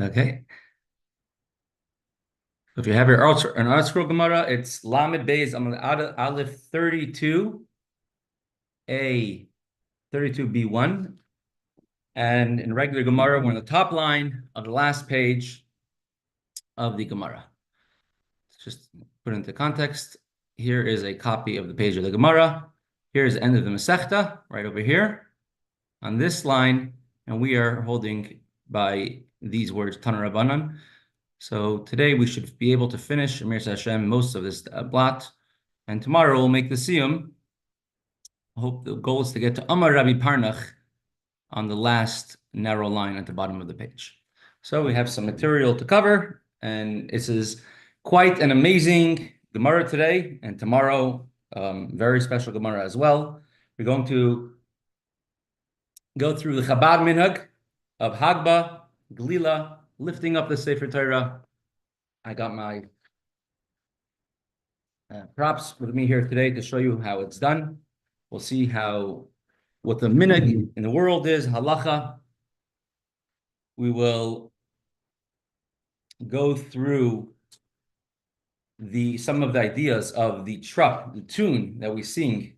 Okay. If you have your an art scroll Gemara, it's Lamed Beis Aleph 32, A 32b1. And in regular Gemara, we're on the top line of the last page of the Gemara. Just put it into context. Here is a copy of the page of the Gemara. Here's the end of the Mesechta, right over here on this line. And we are holding by these words, Tana Rabbanan. So today we should be able to finish, Amir Hashem, most of this blot. And tomorrow we'll make the Siyum. I hope the goal is to get to Amar Rabbi Parnach on the last narrow line at the bottom of the page. So we have some material to cover, and this is quite an amazing Gemara today, and tomorrow, very special Gemara as well. We're going to go through the Chabad Minhag of Hagbah, Gelilah, lifting up the Sefer Torah. I got my props with me here today to show you how it's done. We'll see what the minhag in the world is, halacha. We will go through some of the ideas of the Trop, the tune that we sing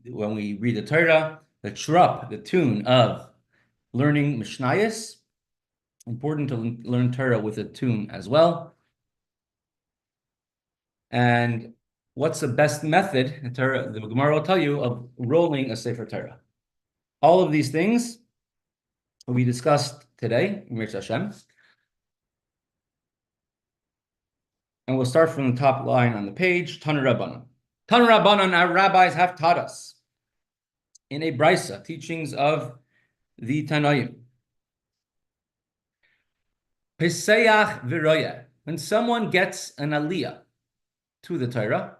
when we read the Torah. The Trop, the tune of learning Mishnayos. Important to learn Torah with a tune as well. And what's the best method, the Gemara will tell you, of rolling a Sefer Torah. All of these things will be discussed today, Amir Hashem. And we'll start from the top line on the page, Tana Rabbanan. Tana Rabbanan, our rabbis have taught us in a brisa, teachings of the Tanoim. Pesayach v'roya. When someone gets an aliyah to the Torah,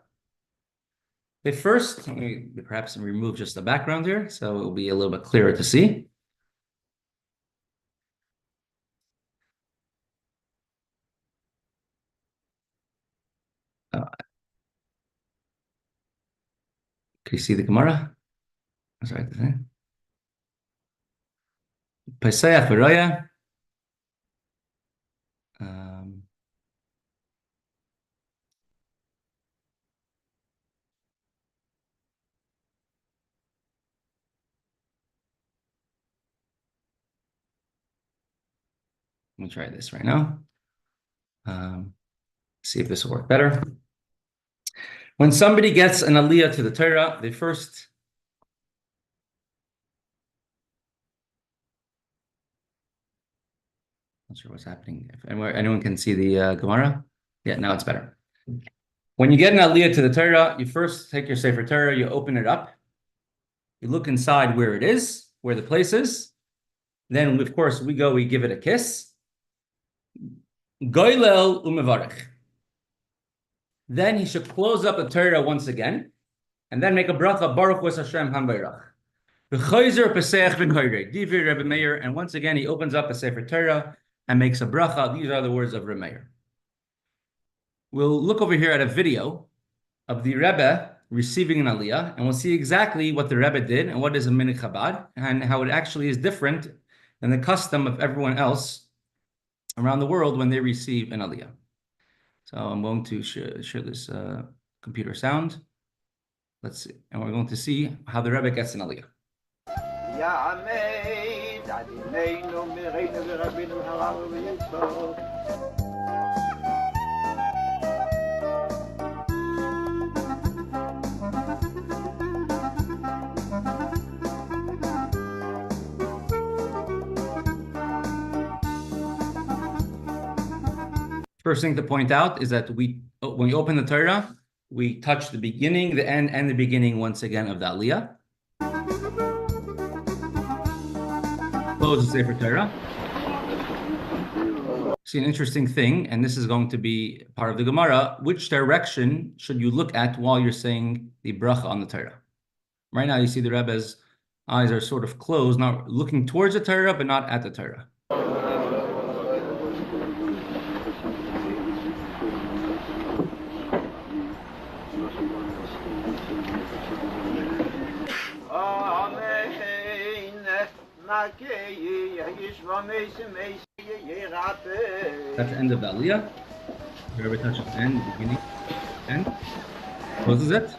they first, let me perhaps remove just the background here, so it will be a little bit clearer to see. Can you see the Gemara? That's right. Pesayach v'roya. Let me try this right now. See if this will work better. When somebody gets an aliyah to the Torah, they first not sure what's happening. If anyone can see the Gemara? Yeah, now it's better. When you get an aliyah to the Torah, you first take your Sefer Torah, you open it up, you look inside where it is, where the place is. Then, of course, we give it a kiss. Goylel umevarech. Then he should close up the Torah once again, and then make a bracha, Baruch Hu Hashem Hambayrach. V'choyzer pesach v'nhoyrei, Divir Rebbe Meir, and once again he opens up a Sefer Torah and makes a bracha. These are the words of Rebbe Meir. We'll look over here at a video of the Rebbe receiving an aliyah, and we'll see exactly what the Rebbe did and what is a minhag Chabad, and how it actually is different than the custom of everyone else around the world when they receive an aliyah. So I'm going to share this computer sound. Let's see. And we're going to see how the Rebbe gets an aliyah. First thing to point out is that when we open the Torah, we touch the beginning, the end, and the beginning once again of the aliyah. Close the Sefer Torah. See an interesting thing, and this is going to be part of the Gemara. Which direction should you look at while you're saying the bracha on the Torah? Right now, you see the Rebbe's eyes are sort of closed, not looking towards the Torah, but not at the Torah. That's the end of the Aliyah. The Rebbe touches the end, the beginning, end. Closes it.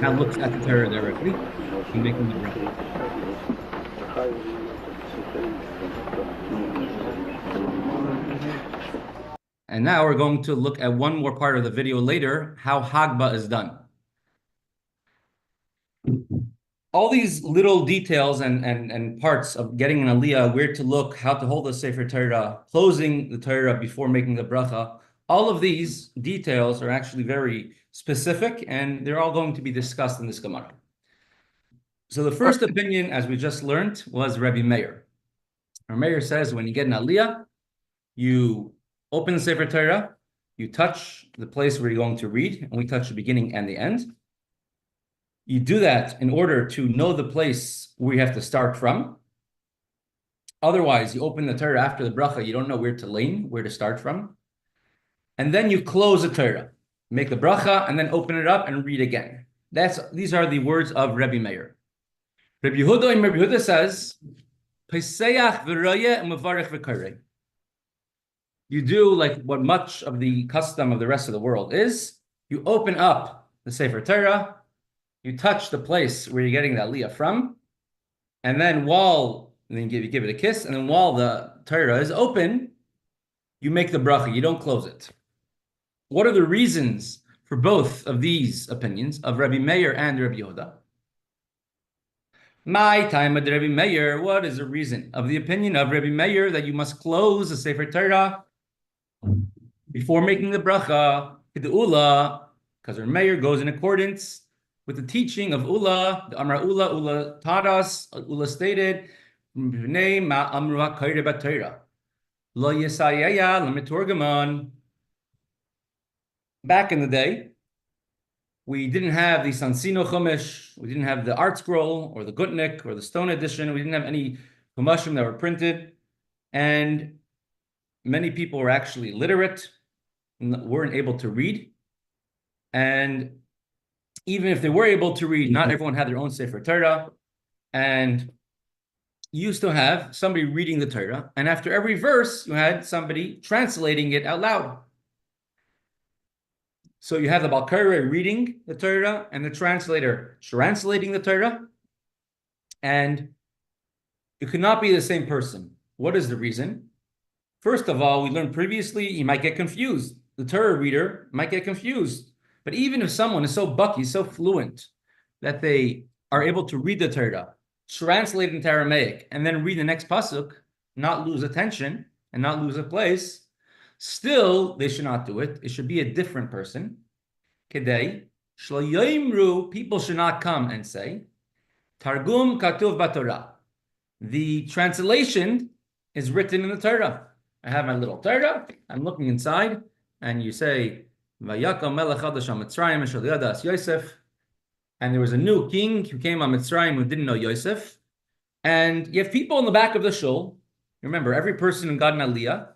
Now looks at the Torah directly and making the bracha. And now we're going to look at one more part of the video later, how Hagbah is done. All these little details and parts of getting an aliyah, where to look, how to hold the Sefer Torah, closing the Torah before making the bracha, all of these details are actually very specific, and they're all going to be discussed in this Gemara. So the first opinion, as we just learned, was Rabbi Meir. Rabbi Meir says when you get an aliyah, you open the Sefer Torah, you touch the place where you're going to read, and we touch the beginning and the end. You do that in order to know the place where you have to start from. Otherwise, you open the Torah after the bracha, you don't know where to lane, where to start from. And then you close the Torah, make the bracha, and then open it up and read again. These are the words of Rabbi Meir. Rabbi Yehuda says, Pesayach v'royeh u'mevarech v'kareh. You do like what much of the custom of the rest of the world is. You open up the Sefer Torah, you touch the place where you're getting the aliyah from, and then you give it a kiss, and then while the Torah is open, you make the bracha. You don't close it. What are the reasons for both of these opinions of Rabbi Meir and Rabbi Yehuda? My time with Rabbi Meir, what is the reason of the opinion of Rabbi Meir that you must close the Sefer Torah before making the bracha? Because Rabbi Meir goes in accordance with the teaching of Ula, the Amra Ula taught us, Ula stated, back in the day, we didn't have the Sansino Chumash, we didn't have the Art Scroll, or the Gutnik, or the Stone Edition, we didn't have any Chumashim that were printed, and many people were actually illiterate, and weren't able to read, and even if they were able to read, not everyone had their own Sefer Torah, and you used to have somebody reading the Torah, and after every verse, you had somebody translating it out loud. So you have the Balkari reading the Torah, and the translator translating the Torah, and it could not be the same person. What is the reason? First of all, we learned previously, he might get confused. The Torah reader might get confused. But even if someone is so bucky, so fluent, that they are able to read the Torah, translate into Aramaic, and then read the next pasuk, not lose attention and not lose a place, still they should not do it. It should be a different person. Kedei, shlo yoimru, people should not come and say, Targum katuv b'Torah. The translation is written in the Torah. I have my little Torah, I'm looking inside, and you say, Vayakam melech chadash ha-Mitzrayim shel yadas Yosef, and there was a new king who came on Mitzrayim who didn't know Yosef, and you have people in the back of the shul. Remember, every person who got an aliyah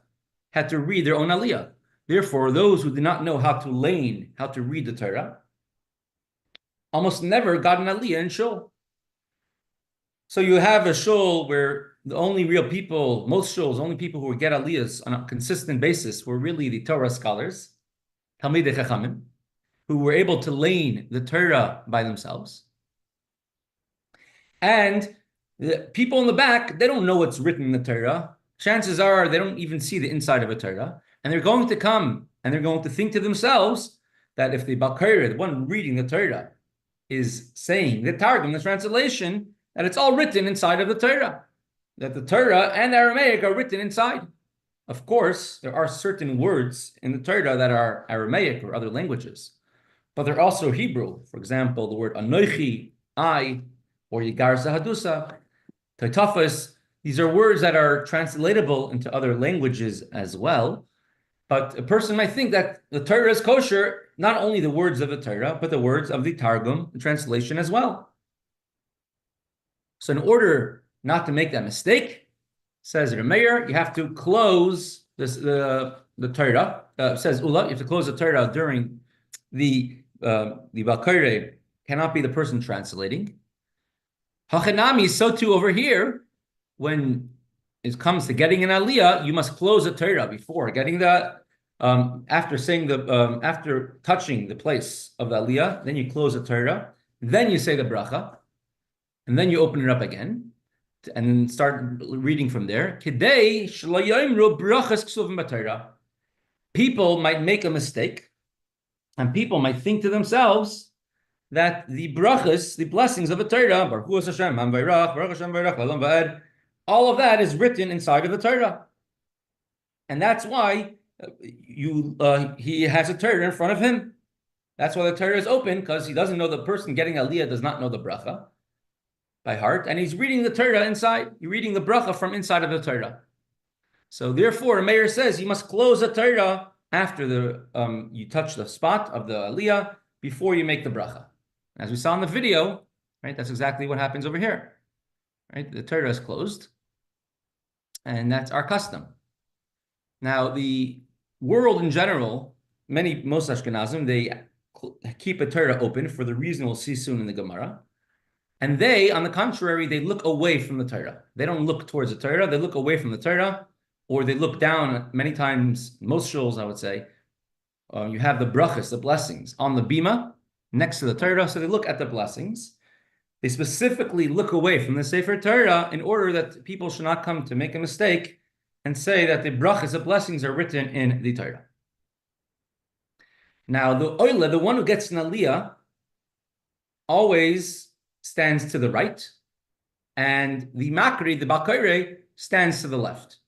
had to read their own aliyah. Therefore, those who did not know how to lane, how to read the Torah, almost never got an aliyah in shul. So you have a shul where the only real people, most shuls, only people who would get aliyahs on a consistent basis were really the Torah scholars, Talmidei Chachamim, who were able to lane the Torah by themselves. And the people in the back, they don't know what's written in the Torah. Chances are they don't even see the inside of a Torah. And they're going to come and they're going to think to themselves that if the Balkari, the one reading the Torah, is saying the Targum, the translation, that it's all written inside of the Torah. That the Torah and Aramaic are written inside. Of course, there are certain words in the Torah that are Aramaic or other languages, but they're also Hebrew. For example, the word Anochi, I, or Yigar Zahadusa, Taitafas. These are words that are translatable into other languages as well. But a person might think that the Torah is kosher, not only the words of the Torah, but the words of the Targum, the translation as well. So in order not to make that mistake, says Rebbe, you have to close this, the Torah. Says Ula, you have to close the Torah during the Balkari, cannot be the person translating. Hachanami, so too over here, when it comes to getting an aliyah, you must close the Torah before getting that. After saying after touching the place of the aliyah, then you close the Torah, then you say the bracha, and then you open it up again, and then start reading from there. Kidei shelo yomru brachas ksuvim b'Torah. People might make a mistake, and people might think to themselves that the brachas, the blessings of the Torah, Baruch Hu Hashem, Man Vayrach, Baruch Hashem Vayrach, L'Olam Va'ed, all of that is written inside of the Torah, and that's why he has a Torah in front of him. That's why the Torah is open, because he doesn't know, the person getting aliyah does not know the bracha by heart, and he's reading the Torah inside. You're reading the bracha from inside of the Torah. So therefore, a mayor says you must close the Torah after you touch the spot of the aliyah before you make the bracha. As we saw in the video, right? That's exactly what happens over here, right? The Torah is closed, and that's our custom. Now, the world in general, most Ashkenazim, they keep a Torah open for the reason we'll see soon in the Gemara. And they, on the contrary, they look away from the Torah. They don't look towards the Torah. They look away from the Torah, or they look down. Many times, most shuls, I would say, you have the brachas, the blessings, on the bima next to the Torah. So they look at the blessings. They specifically look away from the Sefer Torah in order that people should not come to make a mistake and say that the brachas, the blessings, are written in the Torah. Now, the oile, the one who gets an aliyah, always stands to the right, and the makri, the bakore, stands to the left.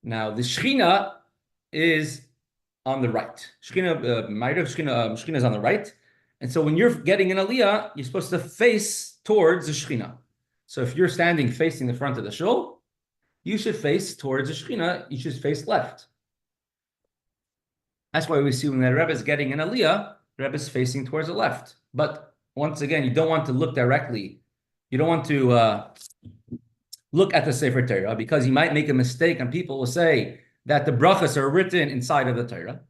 Now, the shechina is on the right. Shechina is on the right, and so when you're getting an aliyah, you're supposed to face towards the shechina. So if you're standing facing the front of the shul, you should face towards the shechina. You should face left. That's why we see when the Rebbe is getting an aliyah, the Rebbe is facing towards the left. But once again, you don't want to look directly. You don't want to look at the Sefer Torah, because you might make a mistake and people will say that the brachas are written inside of the Torah.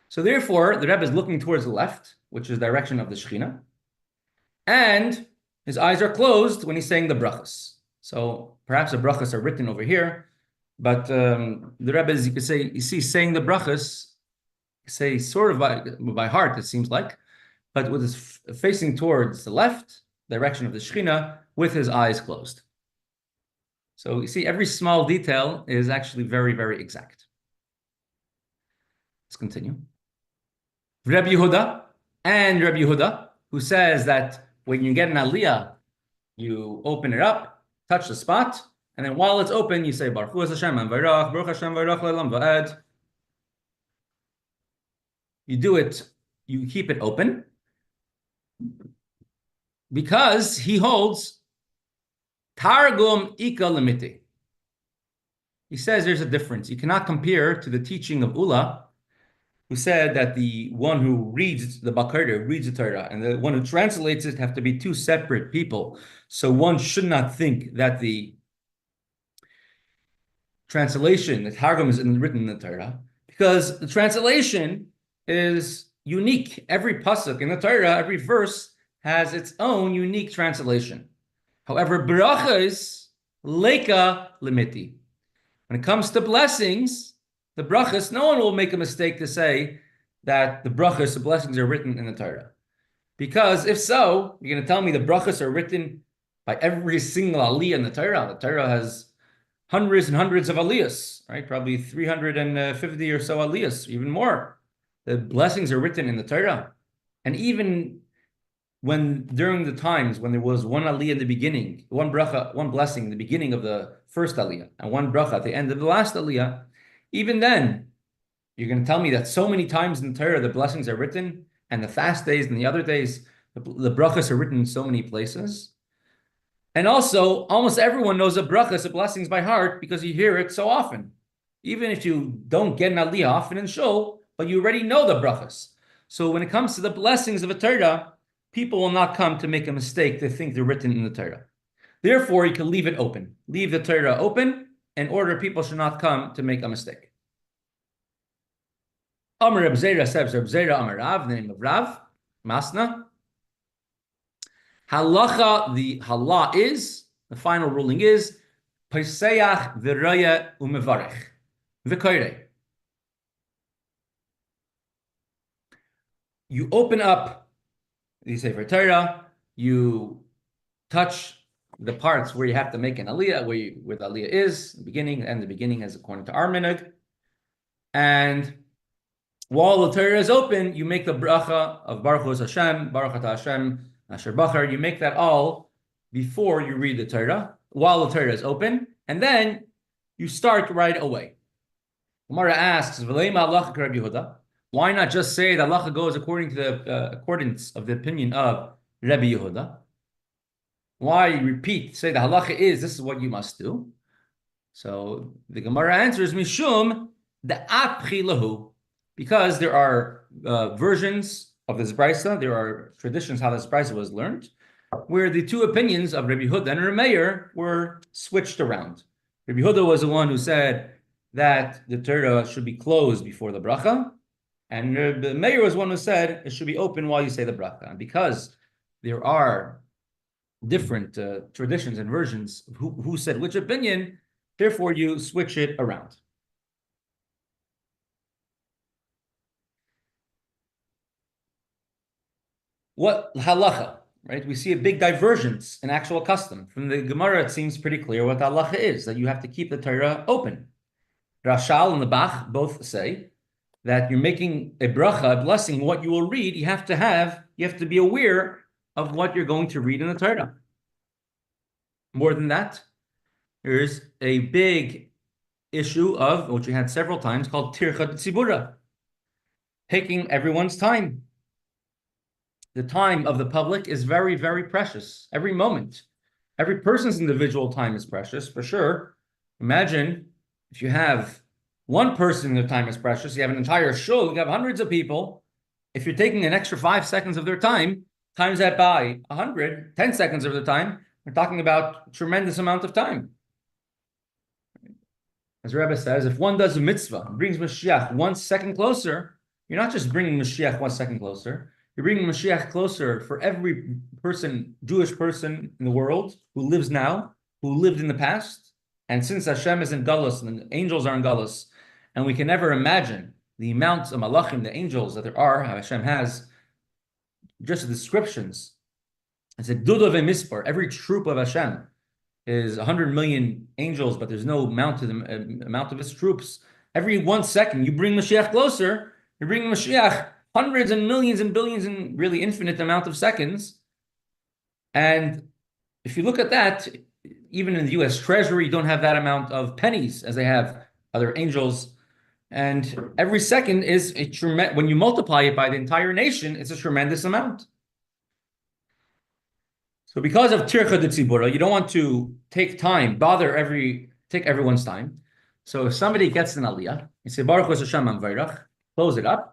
So therefore, the Rebbe is looking towards the left, which is the direction of the Shekhinah, and his eyes are closed when he's saying the brachas. So perhaps the brachas are written over here, but the Rebbe, as you could say, you see, saying the brachas, say sort of by heart, it seems like, but with his facing towards the left direction of the Shekhinah with his eyes closed. So you see, every small detail is actually very, very exact. Let's continue. Rabbi Yehuda, who says that when you get an aliyah, you open it up, touch the spot, and then while it's open, you say Baruch Hu Hashem Vayrach, Baruch Hashem Vayrach L'Olam Va'ed. You do it, you keep it open, because he holds Targum Ika Limiti. He says there's a difference. You cannot compare to the teaching of Ula, who said that the one who reads the Bakar, reads the Torah, and the one who translates it have to be two separate people. So one should not think that the translation, the Targum, is written in the Torah, because the translation is unique. Every pasuk in the Torah, every verse has its own unique translation. However, brachas leka limiti. When it comes to blessings, the brachas, no one will make a mistake to say that the brachas, the blessings, are written in the Torah. Because if so, you're going to tell me the brachas are written by every single aliyah in the Torah. The Torah has hundreds and hundreds of aliyahs, right? Probably 350 or so aliyahs, even more. The blessings are written in the Torah. And even when during the times when there was one aliyah in the beginning, one bracha, one blessing in the beginning of the first aliyah, and one bracha at the end of the last aliyah, even then, you're going to tell me that so many times in the Torah the blessings are written, and the fast days and the other days, the brachas are written in so many places. And also, almost everyone knows the brachas, the blessings by heart, because you hear it so often. Even if you don't get an aliyah often in shul, but you already know the brachas. So when it comes to the blessings of a Torah, people will not come to make a mistake to think they're written in the Torah. Therefore, you can leave it open. Leave the Torah open in order people should not come to make a mistake. Amar Reb Zera says, Reb Zera Amar Rav, the name of Rav, Masna. Halacha, the halach is The final ruling is Paisayach v'raya umevarech v'koirei. You open up the Sefer Torah, you touch the parts where you have to make an aliyah, where the aliyah is, the beginning, and the beginning is according to our minhag. And while the Torah is open, you make the bracha of Baruch Hu Hashem, Baruch Atah Hashem, Asher Bachar. You make that all before you read the Torah, while the Torah is open, and then you start right away. Gemara asks, why not just say that halacha goes according to the accordance of the opinion of Rebbe Yehuda? Why repeat, say the halacha is, this is what you must do? So the Gemara answers, Mishum the apchi lahu, because there are versions of this brisa, there are traditions how this brisa was learned, where the two opinions of Rabbi Yehuda and Rabbi Meir were switched around. Rabbi Yehuda was the one who said that the Torah should be closed before the bracha, and Rabbi Meir was one who said it should be open while you say the bracha. And because there are different traditions and versions of who said which opinion, therefore you switch it around. What halacha, right? We see a big divergence in actual custom. From the Gemara, it seems pretty clear what the halacha is, that you have to keep the Torah open. Rashal and the Bach both say that you're making a bracha, a blessing, what you will read, you have to be aware of what you're going to read in the Torah. More than that, there's a big issue of, which we had several times, called tircha tzibura, taking everyone's time. The time of the public is very, very precious. Every moment, every person's individual time is precious, for sure. Imagine if you have one person, their time is precious. You have an entire shul, you have hundreds of people. If you're taking an extra 5 seconds of their time, times that by 100, 10 seconds of their time, we're talking about a tremendous amount of time. As Rebbe says, if one does a mitzvah, brings Mashiach 1 second closer, you're not just bringing Mashiach 1 second closer, you're bringing Mashiach closer for every person, Jewish person in the world who lives now, who lived in the past. And since Hashem is in Galus and the angels are in Galus, and we can never imagine the amounts of malachim, the angels that there are, how Hashem has just the descriptions. It's a dudav mispar. Every troop of Hashem is 100 million angels, but there's no amount to the amount of his troops. Every 1 second you bring Mashiach closer, you're bringing Mashiach hundreds and millions and billions and really infinite amount of seconds. And if you look at that, even in the U.S. Treasury, you don't have that amount of pennies as they have other angels. And every second is a tremendous, when you multiply it by the entire nation, it's a tremendous amount. So because of tircha de tzibura, you don't want to take time, take everyone's time. So if somebody gets an aliyah, you say, Baruch Hu Hashem Vayrach, close it up.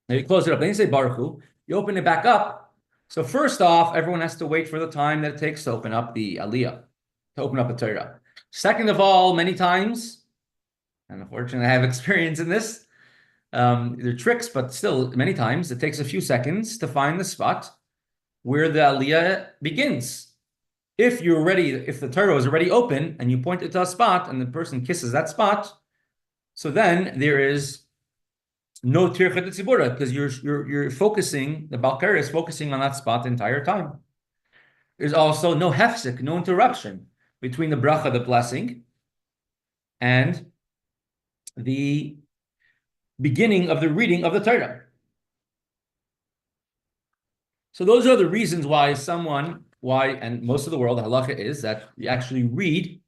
Now you close it up, then you say Baruch Hu, you open it back up. So first off, everyone has to wait for the time that it takes to open up the aliyah, to open up the Torah. Second of all, many times, and unfortunately I have experience in this, they're tricks, but still many times it takes a few seconds to find the spot where the aliyah begins. If the Torah is already open and you point it to a spot and the person kisses that spot, so then there is no tircha de tzibura, because you're focusing, the Balkar is focusing on that spot the entire time. There's also no hefsek, no interruption between the bracha, the blessing, and the beginning of the reading of the Torah. So those are the reasons why and most of the world, the halacha is that you actually read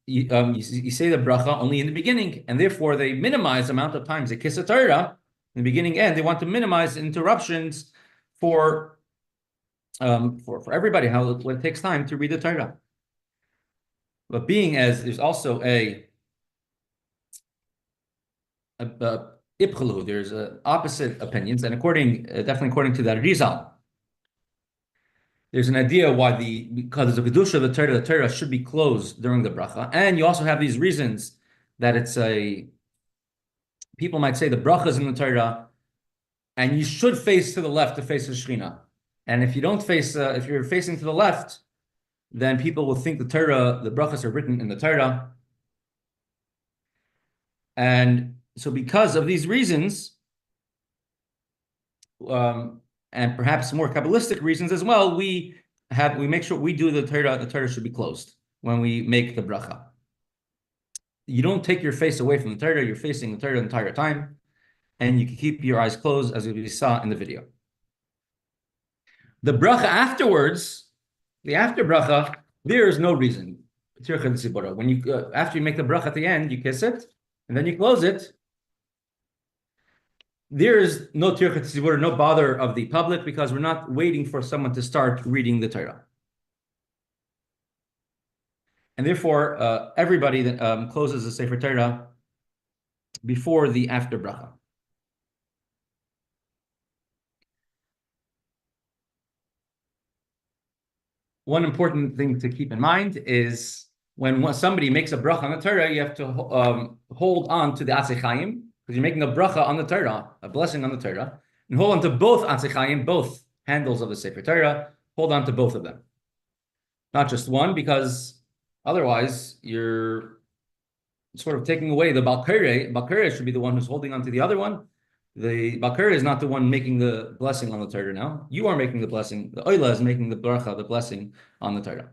you say the bracha only in the beginning, and therefore they minimize the amount of times they kiss a Torah in the beginning and they want to minimize interruptions for everybody, when it takes time to read the Torah. But being as there's also a there's opposite opinions, and definitely according to that Rizal, there's an idea why because of the kedusha of the Torah should be closed during the bracha, and you also have these reasons that people might say the bracha is in the Torah, and you should face to the left to face the Shekhinah. And if you don't face, if you're facing to the left, then people will think the brachas are written in the Torah. And so because of these reasons, and perhaps more Kabbalistic reasons as well, we make sure we do the Torah should be closed when we make the bracha. You don't take your face away from the Torah, you're facing the Torah the entire time, and you can keep your eyes closed as we saw in the video. The bracha afterwards, the after bracha, there is no reason. When you after you make the bracha at the end, you kiss it, and then you close it. There is no tirchat tzibur, no bother of the public, because we're not waiting for someone to start reading the Torah. And therefore, everybody that closes the Sefer Torah before the after bracha. One important thing to keep in mind is when somebody makes a bracha on the Torah, you have to hold on to the Chaim, because you're making a bracha on the Torah, a blessing on the Torah, and hold on to both Chaim, both handles of the Sefer Torah. Hold on to both of them, not just one, because otherwise you're sort of taking away the Balkare. Balkare should be the one who's holding on to the other one. The Balkare is not the one making the blessing on the Torah now. You are making the blessing. The Oila is making the bracha, the blessing on the Torah.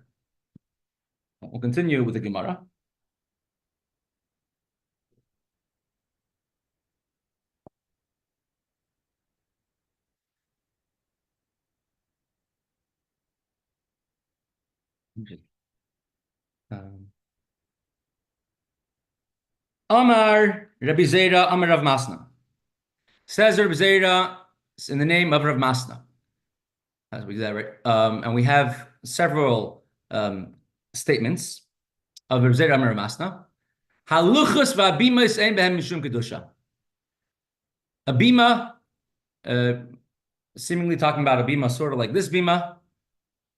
We'll continue with the Gemara. Amar Rabbi Zera, Amar Rav Masna. Says Rabbi Zera in the name of Rav Masna. As we did that, right? And we have several statements of Rabbi Zera, Amar Rav Masna. Haluchos va'abimas ein behem mishum kedusha. A bima, seemingly talking about a bima sort of like this bima,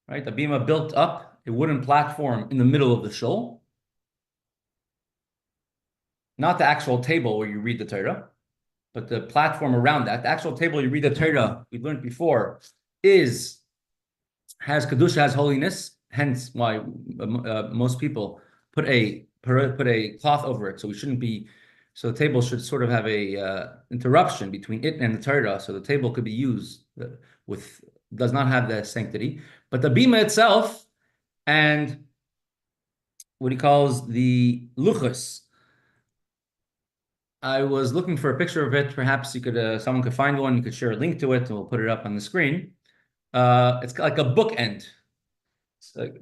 right? A bima built up, a wooden platform in the middle of the shul. Not the actual table where you read the Torah, but the platform around that. The actual table you read the Torah, we learned before, has kedusha, has holiness. Hence, why most people put a cloth over it. So we shouldn't be. So the table should sort of have a interruption between it and the Torah. So the table could be used does not have the sanctity, but the bima itself and what he calls the luchos. I was looking for a picture of it. Perhaps you could, someone could find one. You could share a link to it, and we'll put it up on the screen. It's like a bookend.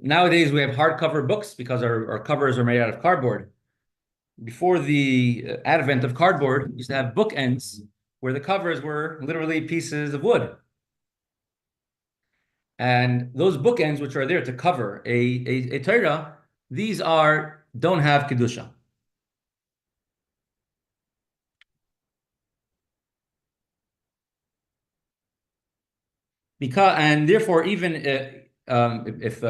Nowadays, we have hardcover books because our covers are made out of cardboard. Before the advent of cardboard, we used to have bookends where the covers were literally pieces of wood. And those bookends, which are there to cover a Torah, these don't have kedusha. And therefore, even if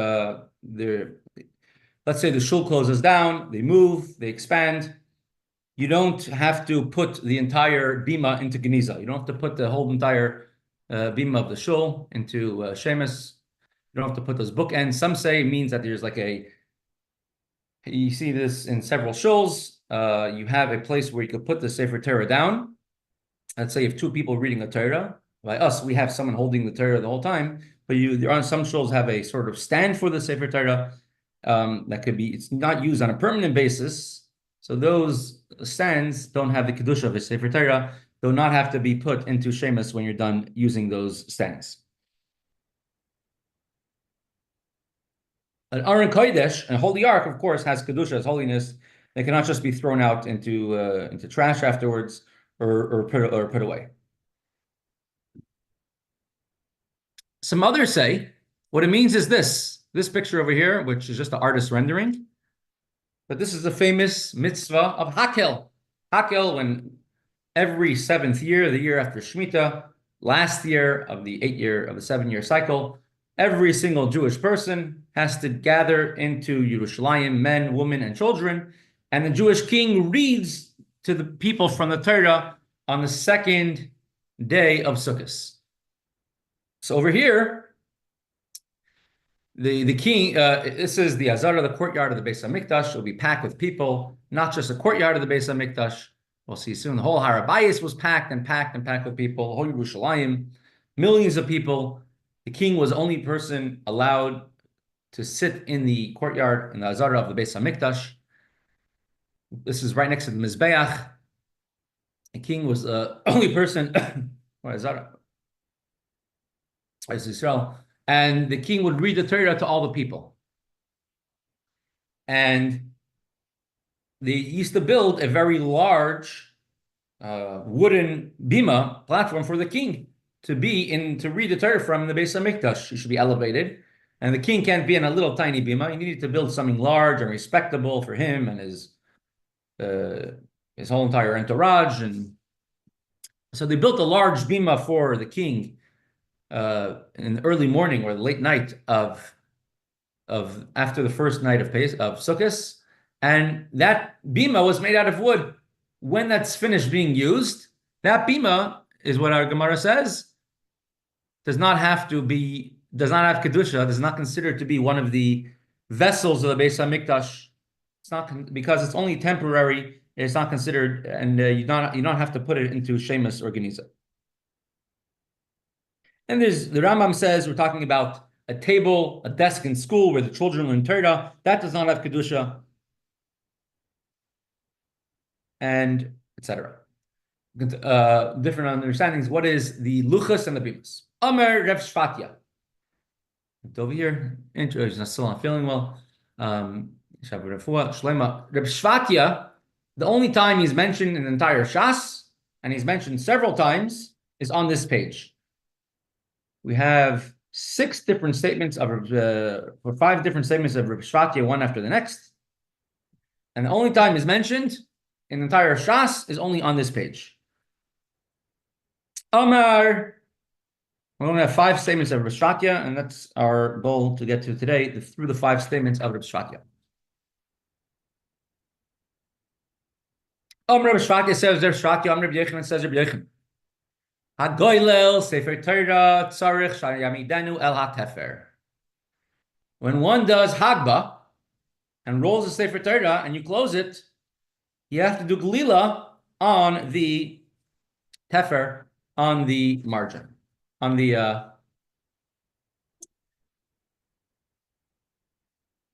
let's say the shul closes down, they move, they expand, you don't have to put the entire bima into geniza. You don't have to put the whole entire bima of the shul into shemes. You don't have to put those bookends. Some say it means that there's like you see this in several shuls. You have a place where you could put the Sefer Torah down. Let's say if two people reading a Torah. By us, we have someone holding the Torah the whole time, but there are some shuls have a sort of stand for the Sefer Torah that could be, it's not used on a permanent basis. So those stands don't have the kedusha of a Sefer Torah, do not have to be put into shemes when you're done using those stands. An Aron Kodesh, a holy ark, of course, has kedusha, has holiness. They cannot just be thrown out into trash afterwards or put away. Some others say what it means is this picture over here, which is just the artist's rendering. But this is the famous mitzvah of Hakel. Hakel, when every 7th year, the year after Shemitah, last year of the 7-year cycle, every single Jewish person has to gather into Yerushalayim, men, women, and children, and the Jewish king reads to the people from the Torah on the 2nd day of Sukkot. So over here, the king, this is the Azara, the courtyard of the Beis HaMikdash. Will be packed with people, not just the courtyard of the Beis HaMikdash. We'll see soon. The whole Hatzvi-Bais was packed and packed and packed with people. The whole Yerushalayim, millions of people. The king was the only person allowed to sit in the courtyard in the Azara of the Beis HaMikdash. This is right next to the Mizbeach. The king was the only person, or Azara, as Israel, and the king would read the Torah to all the people. And they used to build a very large wooden bima platform for the king to read the Torah from the Beis HaMikdash. He should be elevated, and the king can't be in a little tiny bima. He needed to build something large and respectable for him and his whole entire entourage. And so they built a large bima for the king in the early morning or the late night of after the first night of Sukkot, and that bima was made out of wood. When that's finished being used, that bima is what our Gemara says does not have kedusha, does not considered to be one of the vessels of the Beis HaMikdash. It's not, because it's only temporary. It's not considered, and you don't have to put it into shemus or geniza. And the Rambam says we're talking about a table, a desk in school where the children learn Torah. That does not have kedusha, and etc. Different understandings. What is the luchas and the bimas? Amar Reb Shvatia. Over here, he's still not feeling well. Reb Shvatia. The only time he's mentioned in the entire Shas, and he's mentioned several times, is on this page. We have 6 different statements of, or 5 different statements of Reb Shvatia, one after the next. And the only time he's mentioned in the entire Shas is only on this page. Amar, we're going to have 5 statements of Reb Shvatia, and that's our goal to get to today, through the 5 statements of Reb Shvatia. Reb Shvatia says Reb Shvatia, Reb Yochanan says Reb Yochanan. Hagoylel Sefer Torah tzarich shayamidenu el haTeffer. When one does Hagbah and rolls the Sefer Torah and you close it, you have to do Gelilah on the Pfeffer, on the margin, on the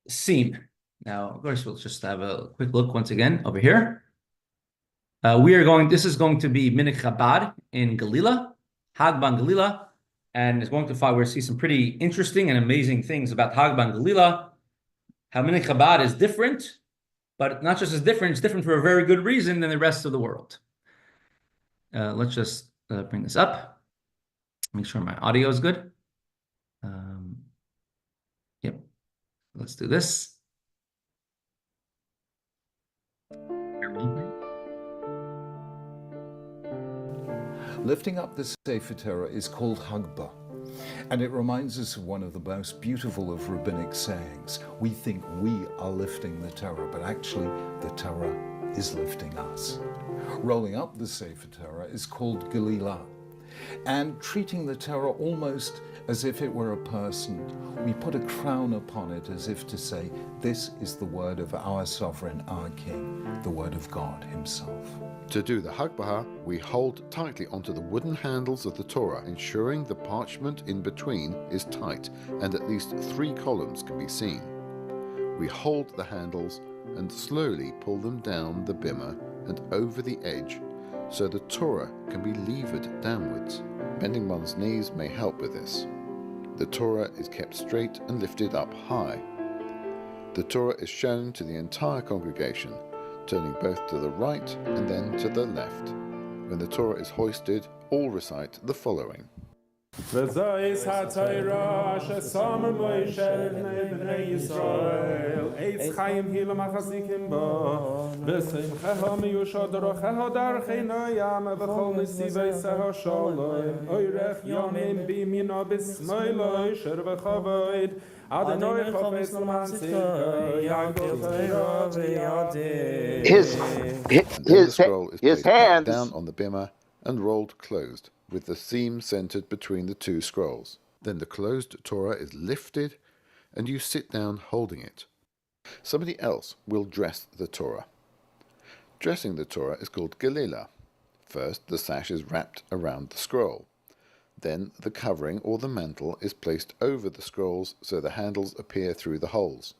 seam. Now, of course, we'll just have a quick look once again over here. This is going to be Minhag Chabad in Gelilah, Hagbah and Gelilah, and it's going to find, we'll see some pretty interesting and amazing things about Hagbah and Gelilah, how Minhag Chabad is different, but not just as different, it's different for a very good reason than the rest of the world. Let's just bring this up, make sure my audio is good. Yep, let's do this. Lifting up the Sefer Torah is called Hagbah, and it reminds us of one of the most beautiful of rabbinic sayings. We think we are lifting the Torah, but actually the Torah is lifting us. Rolling up the Sefer Torah is called Gelilah, and treating the Torah almost as if it were a person. We put a crown upon it as if to say, this is the word of our sovereign, our king, the word of God himself. To do the Hagbah, we hold tightly onto the wooden handles of the Torah, ensuring the parchment in between is tight and at least 3 columns can be seen. We hold the handles and slowly pull them down the bimah and over the edge so the Torah can be levered downwards. Bending one's knees may help with this. The Torah is kept straight and lifted up high. The Torah is shown to the entire congregation, turning both to the right and then to the left. When the Torah is hoisted, all recite the following. His hands down on the bimah and rolled closed, with the seam centered between the 2 scrolls. Then the closed Torah is lifted and you sit down holding it. Somebody else will dress the Torah. Dressing the Torah is called Gelilah. First, the sash is wrapped around the scroll. Then the covering or the mantle is placed over the scrolls so the handles appear through the holes.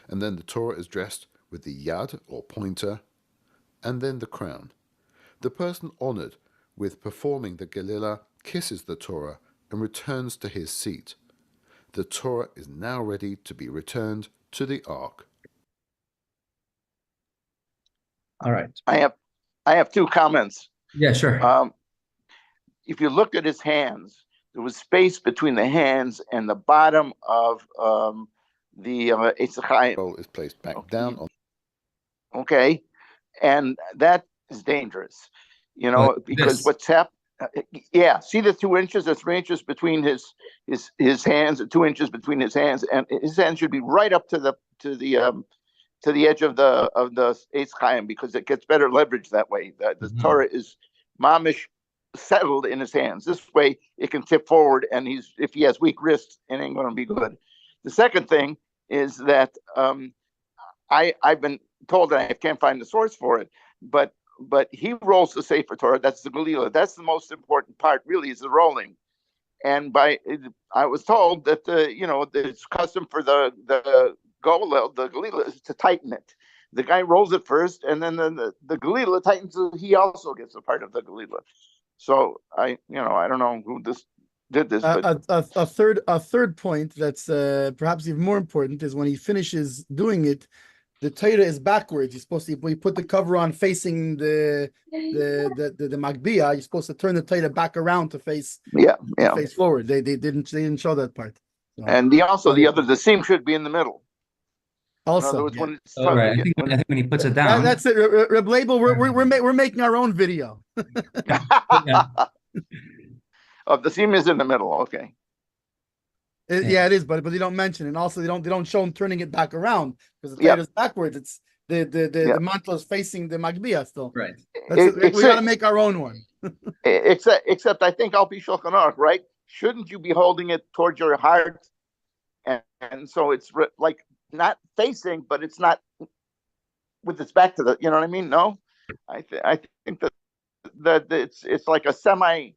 And then the Torah is dressed with the yad or pointer, and then the crown. The person honored with performing the Gelilah kisses the Torah and returns to his seat. The Torah is now ready to be returned to the ark. All right. I have two comments. Yeah, sure. If you look at his hands, there was space between the hands and the bottom of the Chaim. Scroll is placed back down on. Okay, and that is dangerous, because what's happened. Yeah, see the 2 inches or 3 inches between his hands, 2 inches between his hands, and his hands should be right up to the edge of the Eitz Chaim, because it gets better leverage that way. The Torah is mamish settled in his hands. This way, it can tip forward, and if he has weak wrists, it ain't going to be good. The second thing is that I've been told, and I can't find the source for it, but he rolls the Sefer Torah. That's the Gelilah. That's the most important part, really, is the rolling. And I was told that it's custom for the Gelilah is to tighten it. The guy rolls it first, and then the Gelilah tightens. He also gets a part of the Gelilah. So I don't know who did this, but a third point that's perhaps even more important is when he finishes doing it, the Torah is backwards. You're supposed to, when you put the cover on facing the Magbia, you're supposed to turn the Torah back around to face face forward. They didn't show that part. So, and the seam should be in the middle. Also, right. I think when he puts it down, that's it. Reb Label, we're making our own video. Oh, the seam is in the middle. Okay. It is, but they don't mention it. And also, they don't show him turning it back around because the Torah is backwards. It's the mantle is facing the Magbia still. Right. We got to make our own one. except I think I'll be Shulchan Aruch, right? Shouldn't you be holding it towards your heart? And so it's like not facing, but it's not with its back to the. You know what I mean? No, I think that it's like a semi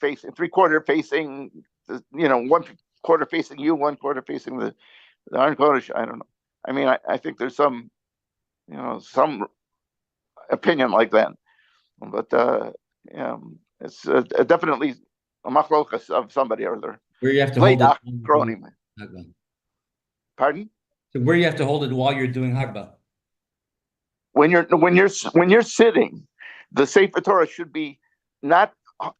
facing, 3/4 facing. 1 quarter facing you, 1 quarter facing the Aron Kodesh. I don't know. I mean, I think there's some opinion like that, but it's definitely a machlokas of somebody or other. Where you have to hold it. Pardon? So where you have to hold it while you're doing Hagbah. When you're sitting, the Sefer Torah should be not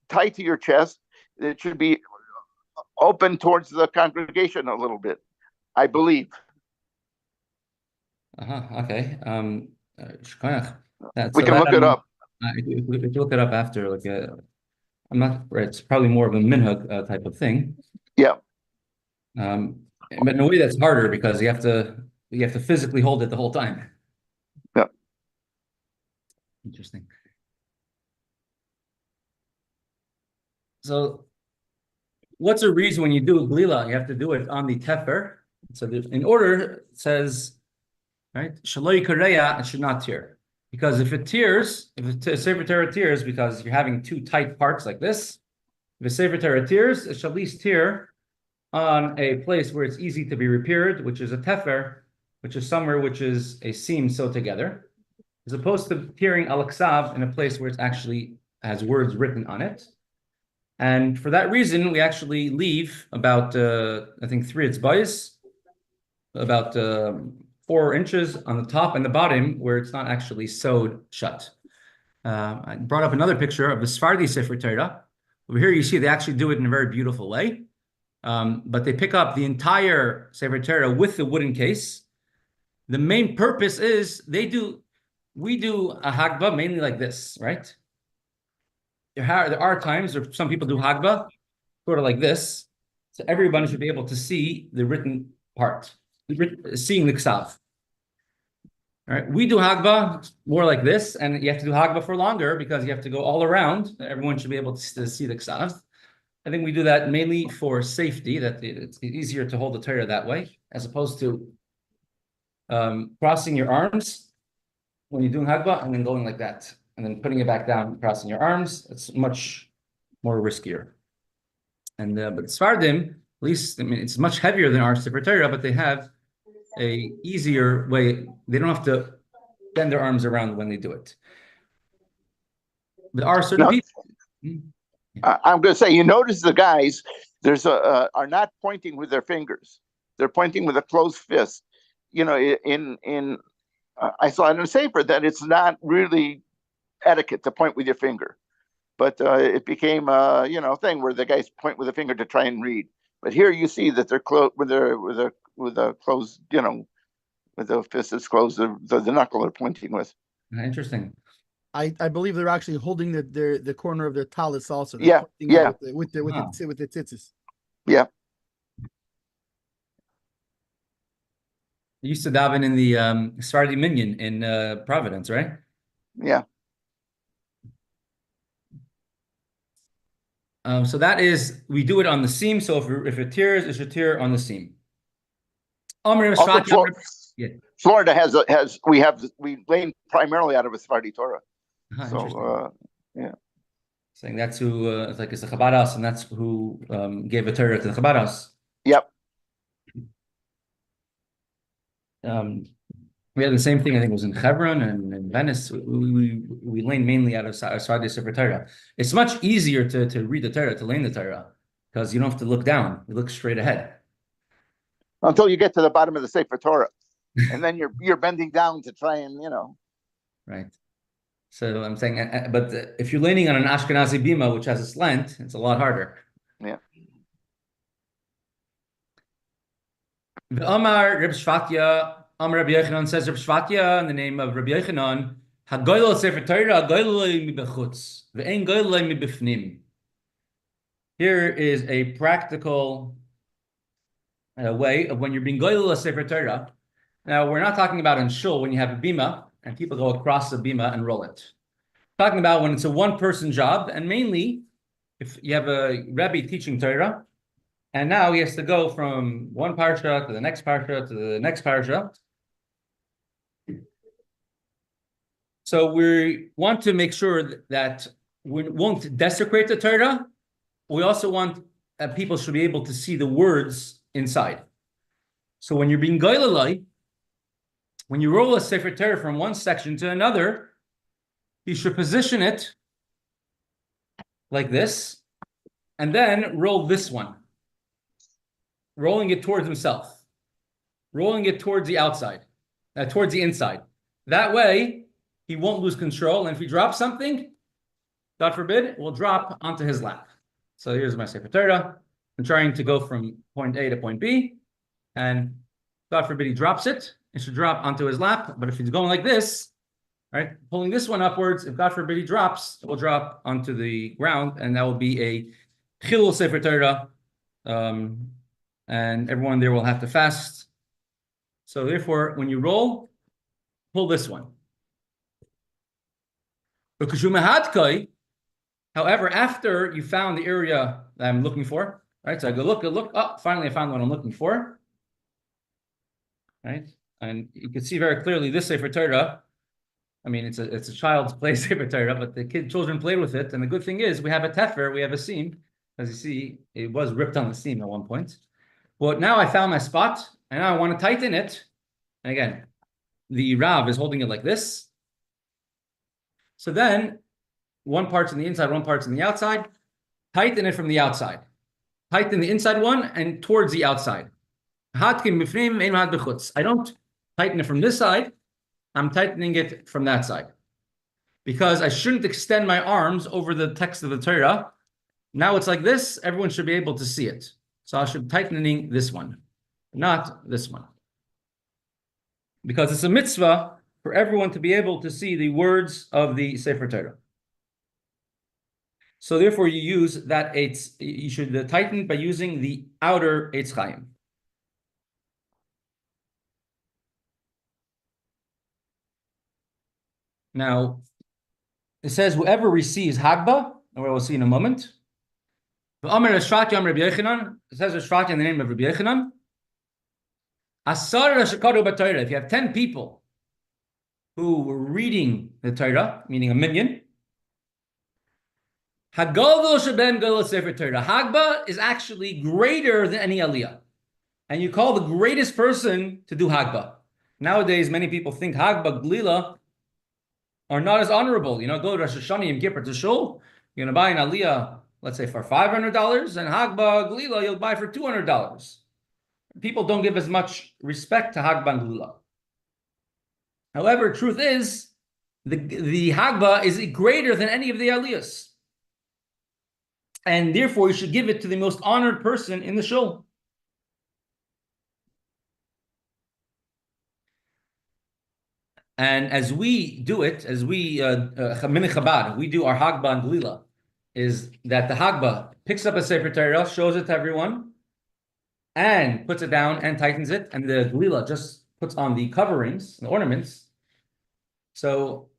tight to your chest. It should be open towards the congregation a little bit, I believe. Okay. We can look it up. We can look it up after. I'm not right. It's probably more of a minhag type of thing. Yeah. But in a way that's harder because you have to physically hold it the whole time. Yeah. Interesting. So, what's the reason when you do Gelilah, you have to do it on the Pfeffer? So, in order, it says, right, Shaloi Kareya, it should not tear. Because if it tears, if a Sefer Torah tears because you're having 2 tight parts like this, if a Sefer Torah tears, it shall at least tear on a place where it's easy to be repaired, which is a Pfeffer, which is somewhere which is a seam sewed together, as opposed to tearing al-Aksav in a place where it actually has words written on it. And for that reason, we actually leave about, I think, 3 Hatzvi-Bais, about 4 inches on the top and the bottom where it's not actually sewed shut. I brought up another picture of the Sephardi Sefer Torah. Over here, you see they actually do it in a very beautiful way. But they pick up the entire Sefer Torah with the wooden case. The main purpose is we do a Hagbah mainly like this, right? There are times where some people do Hagbah sort of like this, so everybody should be able to see the written part, seeing the Ksav. All right, we do Hagbah more like this, and you have to do Hagbah for longer because you have to go all around. Everyone should be able to see the Ksav. I think we do that mainly for safety, that it's easier to hold the Torah that way, as opposed to crossing your arms when you're doing Hagbah and then going like that, and then putting it back down, crossing your arms. It's much more riskier. And but Sfardim, at least, I mean, it's much heavier than our Sefer Torah, but they have a easier way. They don't have to bend their arms around when they do it. There are certain people. I'm going to say, you notice the guys, are not pointing with their fingers. They're pointing with a closed fist. You know, I saw in a Sefer that it's not really etiquette to point with your finger, but it became a thing where the guys point with a finger to try and read. But here you see that they're close with a closed, with the fist that's closed, the knuckle they're pointing with. Interesting. I believe they're actually holding the corner of their talus also. Yeah. With the tzitzis. Yeah. You used to daven in the Sephardi Minyan in Providence, right? Yeah. So that is, we do it on the seam. So if it tears, it should tear on the seam. Also, Florida we lane primarily out of a Sephardi Torah. So yeah. Saying that's who it's like it's the Chabad house, and that's who gave a Torah to the Chabad house. Yep. We had the same thing. I think it was in Hebron and in Venice. We lane mainly out of Sephardi Sefer Torah. It's much easier to read the Torah, to lane the Torah, because you don't have to look down. You look straight ahead. Until you get to the bottom of the Sefer Torah, and then you're bending down to try and Right. So I'm saying, but if you're leaning on an Ashkenazi bima, which has a slant, it's a lot harder. Yeah. The Amar Reb Shvatya, Amar Rabbi Yochanan says, Reb Shvatya, in the name of Rabbi Yochanan, Hagoylol Sefer Torah, Hagoylol mibechutz, ve'en goylol mibifnim. Here is a practical way of when you're being goylol Sefer Torah. Now, we're not talking about in shul when you have a bima and people go across the bima and roll it. Talking about when it's a one-person job, and mainly if you have a Rebbe teaching Torah, and now he has to go from one parsha to the next parsha to the next parsha. So we want to make sure that we won't desecrate the Torah. We also want that people should be able to see the words inside. So when you're being Gelilah, when you roll a Sefer Torah from one section to another, you should position it like this, and then roll this one, rolling it towards himself, rolling it towards the outside, towards the inside. That way, he won't lose control, and if he drops something, God forbid, it will drop onto his lap. So here's my Sefer Torah. I'm trying to go from point A to point B, and God forbid he drops it. It should drop onto his lap. But if he's going like this, right, pulling this one upwards, if God forbid he drops, it will drop onto the ground, and that will be a Chilul Sefer Torah, and everyone there will have to fast. So therefore, when you roll, pull this one. However, after you found the area that I'm looking for, right? So I go look, oh, finally I found what I'm looking for, right? And you can see very clearly this Sefer Torah. I mean, it's a child's play Sefer Torah, but the children played with it. And the good thing is we have a Pfeffer, we have a seam. As you see, it was ripped on the seam at one point. Well, now I found my spot, and now I want to tighten it. And again, the Rav is holding it like this. So then, one part's on the inside, one part's on the outside. Tighten it from the outside. Tighten the inside one and towards the outside. I don't tighten it from this side. I'm tightening it from that side. Because I shouldn't extend my arms over the text of the Torah. Now it's like this. Everyone should be able to see it. So I should be tightening this one, not this one. Because it's a mitzvah for everyone to be able to see the words of the Sefer Torah. So therefore you use that eitz, you should tighten by using the outer eitz Chaim. Now, it says whoever receives Hagbah, and we'll see in a moment, It says Rashtrati in the name of Rabbi Yochanan. If you have 10 people who were reading the Torah, meaning a minyan, Hagbah is actually greater than any aliyah. And you call the greatest person to do Hagbah. Nowadays, many people think Hagbah, Gelilah are not as honorable. Go to Rosh Hashanah and Kippur to shul, you're going to buy an aliyah, let's say for $500, and Hagbah, Gelilah, you'll buy for $200. People don't give as much respect to Hagbah and Gelilah. However, truth is, the Hagbah is greater than any of the aliyahs. And therefore, you should give it to the most honored person in the shul. And as we do it, as we Chabad, we do our Hagbah and Gelilah, is that the Hagbah picks up a Sefer Torah, shows it to everyone, and puts it down and tightens it, and the Gelilah just puts on the coverings, the ornaments. So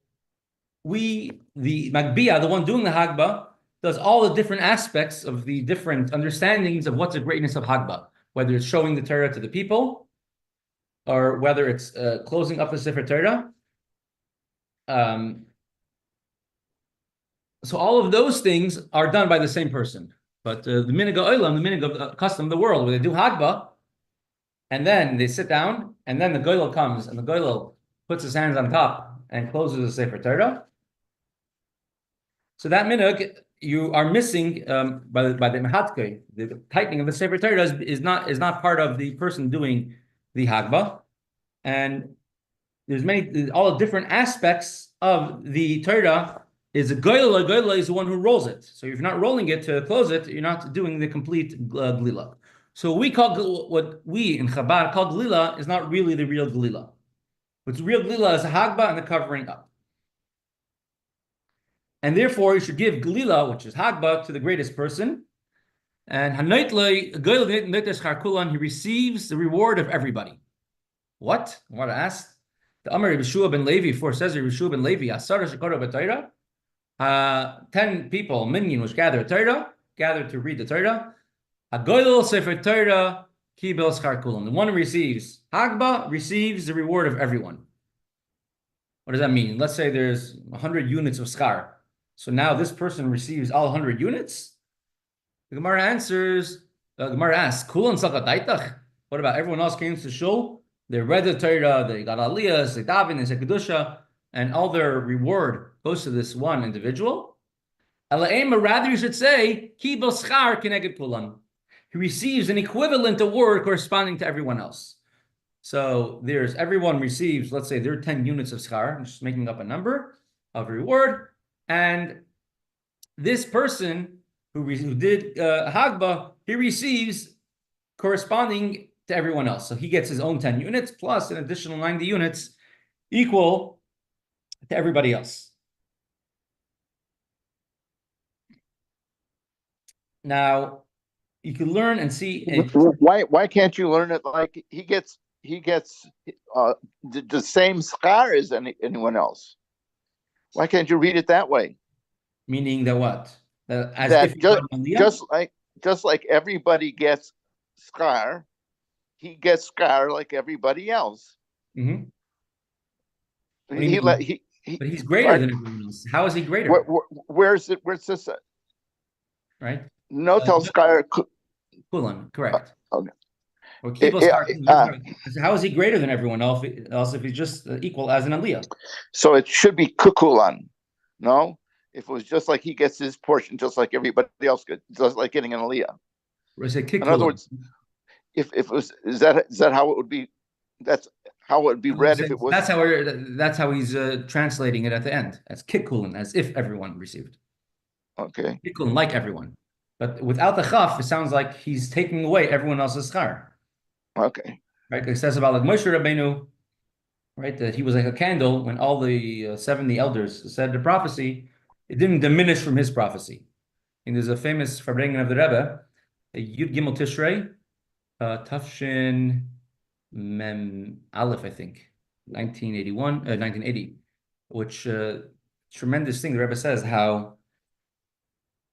the Magbia, the one doing the Hagbah, does all the different aspects of the different understandings of what's the greatness of Hagbah, whether it's showing the Torah to the people, or whether it's closing up the Sefer Torah. So all of those things are done by the same person. But the Minhag Olam, the Minhag of custom of the world, where they do Hagbah, and then they sit down, and then the Gelilah comes, and the Gelilah puts his hands on top and closes the Sefer Torah. So that Minhag, you are missing by the Mehatke, the tightening of the Sefer Torah is not part of the person doing the Hagbah, and there's all the different aspects of the Torah. Is a Gelilah. Gelilah is the one who rolls it. So if you're not rolling it to close it, you're not doing the complete Gelilah. So what we in Chabad call Gelilah is not really the real Gelilah. What's real Gelilah is a Hagbah and the covering up. And therefore, you should give Gelilah, which is Hagbah, to the greatest person. And he receives the reward of everybody. What? I want to ask. The Amar Yeshua ben Levi, for says Yeshua ben Levi, 10 people, minyan, which gathered to read the Torah. The one who receives Hagbah receives the reward of everyone. What does that mean? Let's say there's 100 units of schar. So now this person receives all 100 units? The Gemara asks, what about everyone else came to shul? They read the Torah, they got aliyahs, they daven, they said kedusha, and all their reward goes to this one individual. Rather, you should say, he receives an equivalent award corresponding to everyone else. So everyone receives, let's say there are 10 units of schar, I'm just making up a number of reward, and this person who did Hagbah, he receives corresponding to everyone else. So he gets his own 10 units plus an additional 90 units equal to everybody else. Now, you can learn and see. Why can't you learn it like he gets the same schar as anyone else? Why can't you read it that way? Meaning that what? Just like everybody gets schar, he gets schar like everybody else. Mm-hmm. But he's greater than everyone else. How is he greater? Where's this? Right? No, tell schar. Kulan, correct. Okay. Or how is he greater than everyone else if he's just equal as an aliyah? So it should be kukulan, no? If it was just like he gets his portion, just like everybody else gets, just like getting an aliyah. In other words, if it was, is that how it would be? That's how it would be read if it was. That's how he's translating it at the end as kikulan, as if everyone received. Okay. Kikulan, like everyone, but without the chaf, it sounds like he's taking away everyone else's schar. Okay. Right, it says about like Moshe Rabbeinu, right, that he was like a candle when all the 70 elders said the prophecy. It didn't diminish from his prophecy. And there's a famous Farbrengen of the Rebbe, Yud Gimel Tishrei, Tafshin Mem Aleph, I think, 1980, which tremendous thing. The Rebbe says how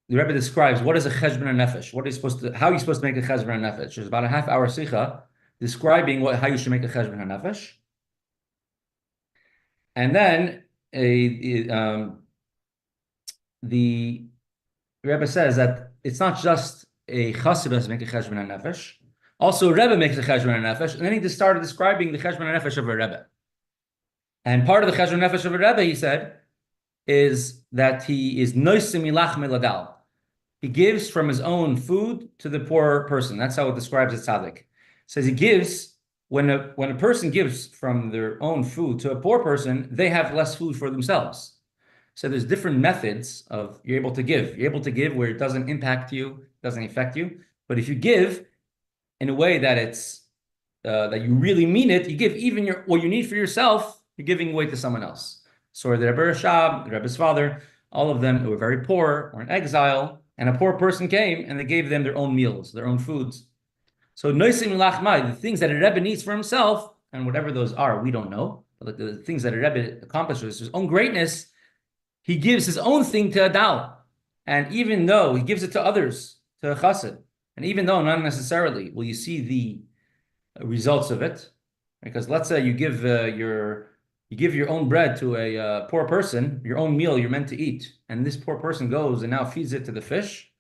the Rebbe describes what is a cheshbon nefesh. How are you supposed to make a cheshbon nefesh? There's about a half-hour sikha describing how you should make a cheshbon nefesh. And then the Rebbe says that it's not just a chassid has to make a cheshbon nefesh. Also, Rebbe makes a cheshbon nefesh, and then he just started describing the cheshbon nefesh of a Rebbe. And part of the cheshbon nefesh of a Rebbe, he said, is that he is noisim milach meladal. He gives from his own food to the poor person. That's how it describes a tzaddik. It says he gives when a person gives from their own food to a poor person, they have less food for themselves. So there's different methods of you're able to give. You're able to give where it doesn't impact you, doesn't affect you. But if you give in a way that it's that you really mean it, you give even what you need for yourself, you're giving away to someone else. So the Rebbe Hershel, the Rebbe's father, all of them who were very poor or in exile, and a poor person came and they gave them their own meals, their own foods. So noisim lachmai, the things that a Rebbe needs for himself, and whatever those are, we don't know. But the things that a Rebbe accomplishes, his own greatness, he gives his own thing to a dal. And even though he gives it to others, to a chassid, and even though not necessarily will you see the results of it, because let's say you give your own bread to a poor person, your own meal you're meant to eat, and this poor person goes and now feeds it to the fish.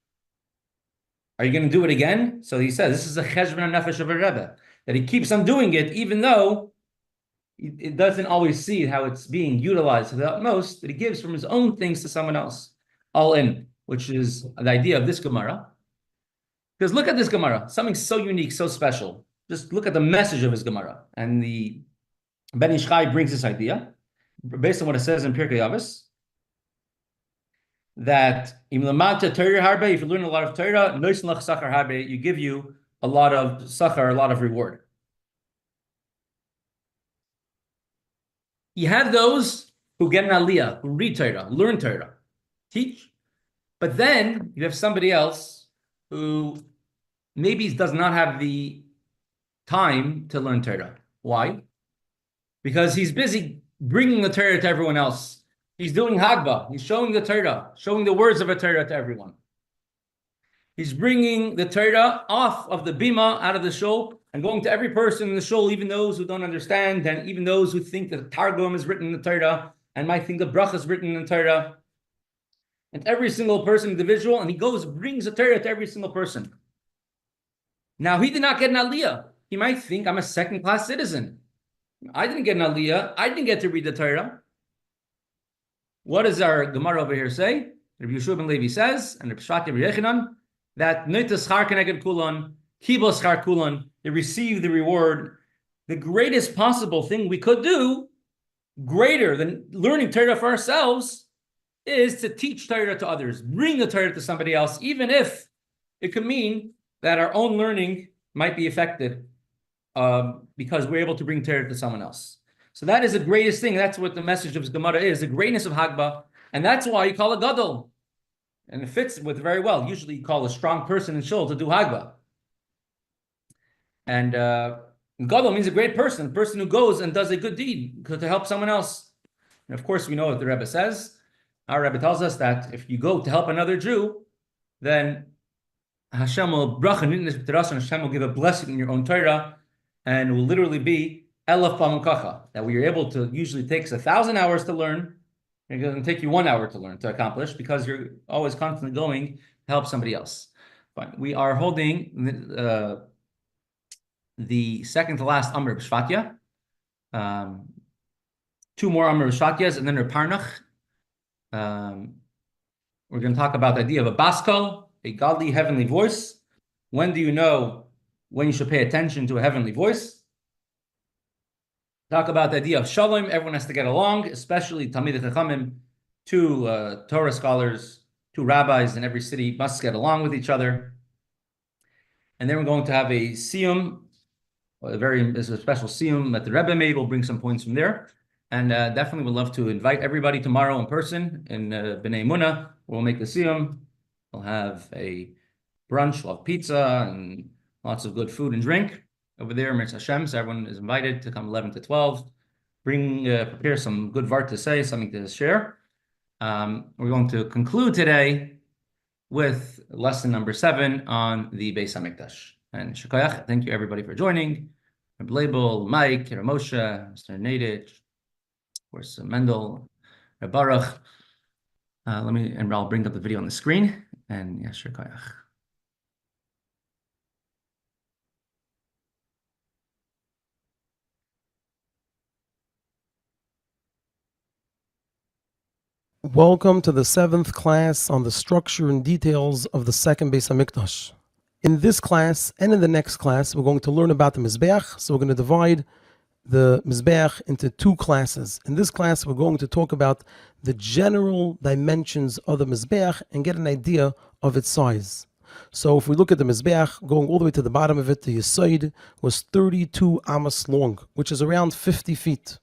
Are you going to do it again? So he says, this is a cheshbon nefesh of a Rebbe, that he keeps on doing it, even though it doesn't always see how it's being utilized to the utmost, that he gives from his own things to someone else, all in, which is the idea of this Gemara. Because look at this Gemara, something so unique, so special. Just look at the message of his Gemara. And the Ben Ish Chai brings this idea, based on what it says in Pirkei Avos, that if you learn a lot of Torah, you give you a lot of sachar, a lot of reward. You have those who get an aliyah, who read Torah, learn Torah, teach, but then you have somebody else who maybe does not have the time to learn Torah. Why? Because he's busy bringing the Torah to everyone else. He's doing Hagbah. He's showing the Torah, showing the words of a Torah to everyone. He's bringing the Torah off of the bima, out of the shul, and going to every person in the shul, even those who don't understand, and even those who think that Targum is written in the Torah, and might think the bracha is written in the Torah. And every single person, individual, and he goes, brings the Torah to every single person. Now, he did not get an aliyah. He might think, I'm a second-class citizen. I didn't get an aliyah. I didn't get to read the Torah. What does our Gemara over here say? Rabbi Yeshua ben Levi says, and Rabbi Shvat Rabbi Yechanan, that noitas schar keneged kulon, kibel schar kulon, they receive the reward. The greatest possible thing we could do, greater than learning Torah for ourselves, is to teach Torah to others, bring the Torah to somebody else, even if it could mean that our own learning might be affected because we're able to bring Torah to someone else. So that is the greatest thing. That's what the message of Gemara is, the greatness of Hagbah. And that's why you call it Gadol. And it fits with very well. Usually you call a strong person in Shul to do Hagbah. And Gadol means a great person, a person who goes and does a good deed to help someone else. And of course, we know what the Rebbe says. Our Rebbe tells us that if you go to help another Jew, then Hashem will Hashem will give a blessing in your own Torah, and it will literally be Elaf Pamukacha, that we are able to, usually takes 1,000 hours to learn, and it doesn't take you 1 hour to learn, to accomplish, because you're always constantly going to help somebody else. But we are holding the second to last Amr B'Shvatya, 2 more Amr B'Shvatyas, and then Parnach. We're going to talk about the idea of a baskal, a godly heavenly voice. When do you know when you should pay attention to a heavenly voice? Talk about the idea of shalom. Everyone has to get along, especially Talmidei Chachamim, 2 Torah scholars, 2 rabbis in every city must get along with each other. And then we're going to have a siyum, a special siyum that the Rebbe made. We'll bring some points from there. And definitely would love to invite everybody tomorrow in person in B'nai Emunah. We'll make the siyum. We'll have a brunch, we'll have pizza and lots of good food and drink over there, Mirz Hashem. So everyone is invited to come 11 to 12. Prepare some good vart to say, something to share. We're going to conclude today with lesson number 7 on the Beis HaMikdash. And Shukayach, thank you everybody for joining. Rabbi Label, Mike, Moshe, Mr. Nadich, of course, Mendel, Rabbi Baruch. And I'll bring up the video on the screen. And yes, Shukayach. Welcome to the 7th class on the structure and details of the second Beis HaMikdash. In this class and in the next class, we're going to learn about the Mizbeach. So we're going to divide the Mizbeach into 2 classes. In this class, we're going to talk about the general dimensions of the Mizbeach and get an idea of its size. So if we look at the Mizbeach, going all the way to the bottom of it, the Yesod was 32 amas long, which is around 50 feet.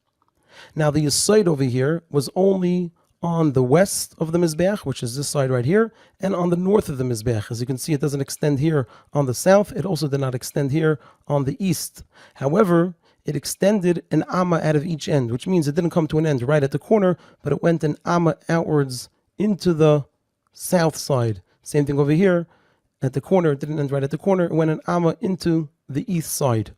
Now the Yesod over here was only on the west of the Mizbeach, which is this side right here, and on the north of the Mizbeach. As you can see, it doesn't extend here on the south. It also did not extend here on the east. However, it extended an amma out of each end, which means it didn't come to an end right at the corner, but it went an amma outwards into the south side. Same thing over here at the corner. It didn't end right at the corner. It went an amma into the east side.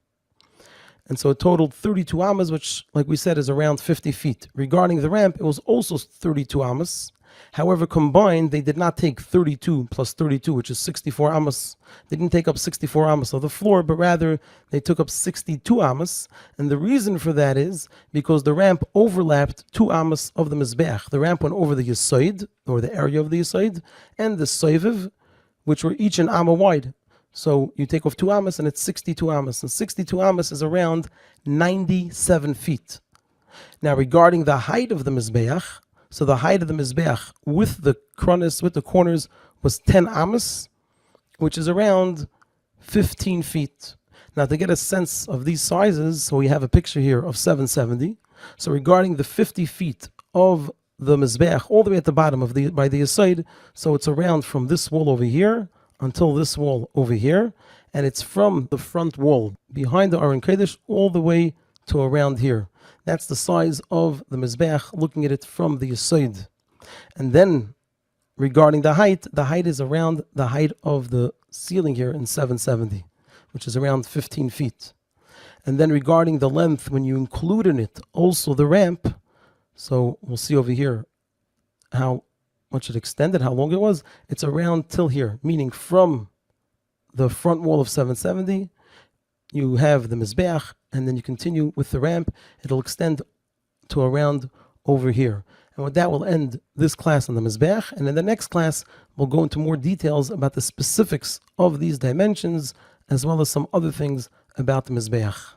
And so it totaled 32 amas, which, like we said, is around 50 feet. Regarding the ramp, it was also 32 amas. However, combined, they did not take 32 plus 32, which is 64 amas. They didn't take up 64 amas of the floor, but rather they took up 62 amas. And the reason for that is because the ramp overlapped 2 amas of the Mizbeach. The ramp went over the Yesod, or the area of the Yesod, and the Soiviv, which were each an amma wide. So you take off 2 amas and it's 62 amas. And 62 amas is around 97 feet. Now regarding the height of the Mizbeach, so the height of the Mizbeach with the kronis, with the corners, was 10 amas, which is around 15 feet. Now to get a sense of these sizes, so we have a picture here of 770. So regarding the 50 feet of the Mizbeach, all the way at the bottom of by the Yesod, so it's around from this wall over here until this wall over here, and it's from the front wall behind the Aron Kodesh all the way to around here. That's the size of the Mizbeach, looking at it from the Yesod. And then regarding the height is around the height of the ceiling here in 770, which is around 15 feet. And then regarding the length, when you include in it also the ramp, so we'll see over here how much it extended, how long it was. It's around till here, meaning from the front wall of 770, you have the Mizbeach, and then you continue with the ramp. It'll extend to around over here. And with that, we'll end this class on the Mizbeach. And in the next class, we'll go into more details about the specifics of these dimensions, as well as some other things about the Mizbeach.